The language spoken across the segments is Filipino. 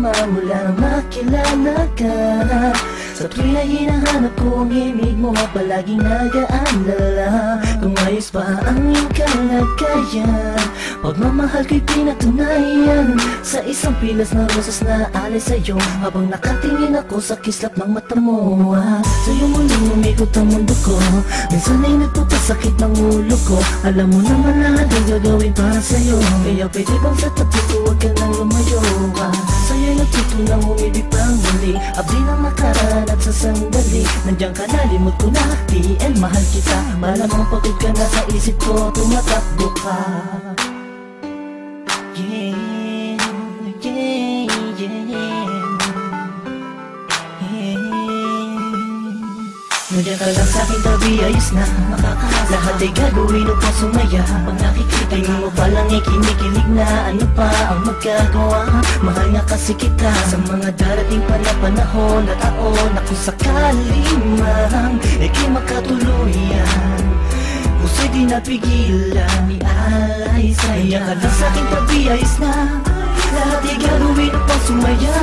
problema mula nang makilala ka. Sa tuwing na hinahanap ko ang himig mo, palaging nag-aalala kung ayos pa ang iyong kalagayan. Pagmamahal ko'y pinatunayan sa isang pilas na rosas na alay sa'yo, habang nakatingin ako sa kislap ng mata mo. Sa iyong muling umikot ang mundo ko, minsan ay nagpapasakit ng ulo ko. Alam mo naman lahat ang gagawin para sa'yo, kaya pwede bang sa tabi ko huwag ka nang lumayo. Sa'yo'y natutunang umibig pang muli, abdi ng nakaraan at sa sandali. Nandiyan ka na, limot ko na, PL mahal kita. Malamang pagod ka na sa isip ko, tumatakbo ka. Yeah, yeah, yeah, yeah. Nandiyan ka lang sa'king tabi, ayos na. Lahat ay gagawin upang sumaya. Pag nakikita mo pa lang ay kinikilig na. Ano pa ang magagawa? Mahal nga kasi kita. Sa mga darating pa na panahon at taon na kung sakali man ika'y makatuluyan, puso'y di napigilan ni alay sa'yo. Nandiyan ka lang sa'king tabi, ayos na. Lahat ay gagawin upang sumaya.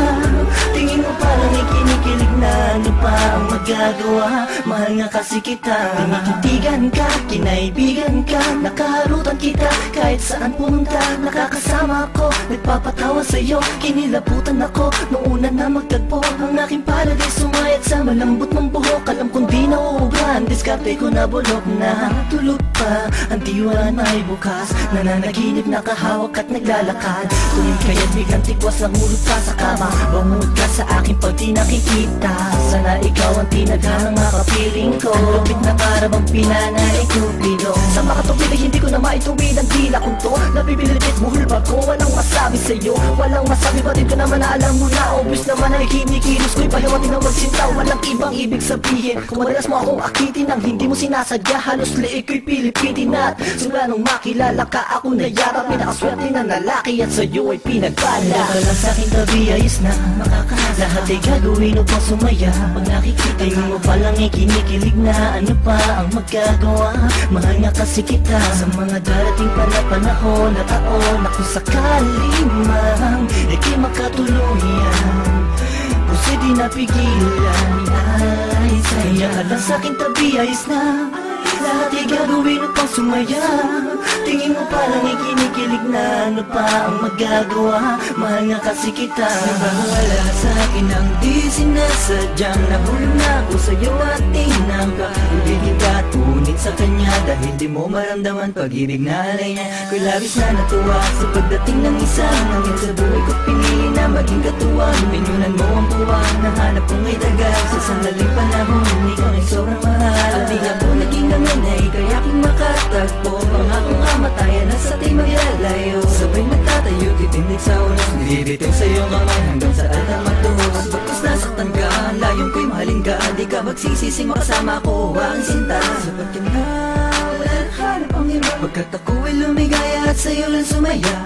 Tingin mo parang ikinikilig na. Ano pa ang magagawa? Mahal nga kasi kita. Tinititigan ka, kinaibigan ka, nakaharutan kita kahit saan pumunta. Nakakasama ako, nagpapatawa sa'yo, kinilabutan ako noong una na magtagpo. Ang aking palagay sumayat sa malambot mong buhok. Alam kong di nauuban, diskarte ko na bulok na. Tulog pa, ang diwa na ay bukas, nananaginip, nakahawak at naglalakad. Tuwing kaya't biglang tikwas ng ulo pa sa kama. Bangod ka sa akin pag di nakikita. Sana ikaw ang tinadhanang makapiling ko. Ang lupit na karabang pinanay ko bilong. Sa makatupid ay hindi ko na maituwid ang tila kong to. Nabibilitit buhol ba ko? Walang masabi sa'yo, walang masabi, batid ko naman na alam mo na. Obvious naman ay kinikilos ko'y pahiwating na magsinta. Walang ibang ibig sabihin kung madalas mo akong akitin ang hindi mo sinasadya. Halos liig ko'y pilipitin at simula nung makilala ka ako nayarap. Pinakaswerte na lalaki at sa'yo ay pinagpala. Nandiyan ka lang sa'king tabi, ayos na. Lahat ay gagawin upang sumaya. Pag nakikita mo pa lang ay kinikilig na. Ano pa ang magagawa? Mahal nga kasi kita. Sa mga darating pa na panahon at taon na kung sakali man ika'y makatuluyan, puso'y di napigilan ni alay sa'yo. Nandiyan ka lang sa'king tabi, ayos na. Lahat ay gagawin upang sumaya. Tingin mo parang ikinikilig na. Ano pa ang magagawa? Mahal nga kasi kita. Nabawala sa'kin ang di sinasadyang nahulog na ako sa'yo at tinangka. Hindi kita tunit sa kanya dahil di mo maramdaman pag-ibig na alay niya. Ko'y labis na natuwa sa pagdating ng isang hangin sa buhay ko. Pinili na maging katuwang, pinunan mo ang puwang. Nahanap kong ay tagal sa sandaling panahon. Ikaw ay sobrang mahal at di ako naging nanganay, kaya aking makatagpo. Pangakong kamatayan at sa ating maglalayo. Sabay nagtatayo, titindig sa ulos, nilibitaw sa iyong kamay hanggang sa altang matuhos. Pagkas nasaktan ka, layong ko'y mahalin ka. Di ka magsisising makasama ko ang sinta. Sapat ka na, wala nang hanap ang iba. Pagkat ako ay lumigaya at sa'yo lang sumaya.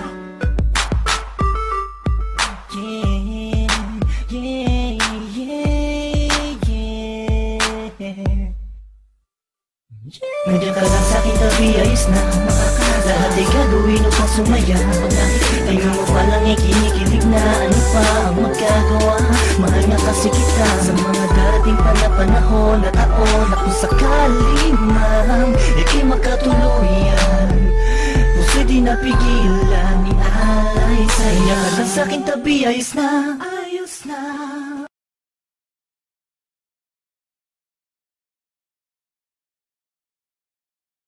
Nandiyan ka lang sa'king tabi, ayos na. Lahat ay gagawin upang sumaya. Pag nakikita mo pa lang ay kinikilig na. Ano pa ang magagawa? Mahal nga kasi kita. Sa mga darating pa na panahon at taon na kung sakali man ika'y makatuluyan, puso'y di napigilan ni alay sa'yo. Nandiyan ka lang sa'king tabi, ayos na. Ayos na.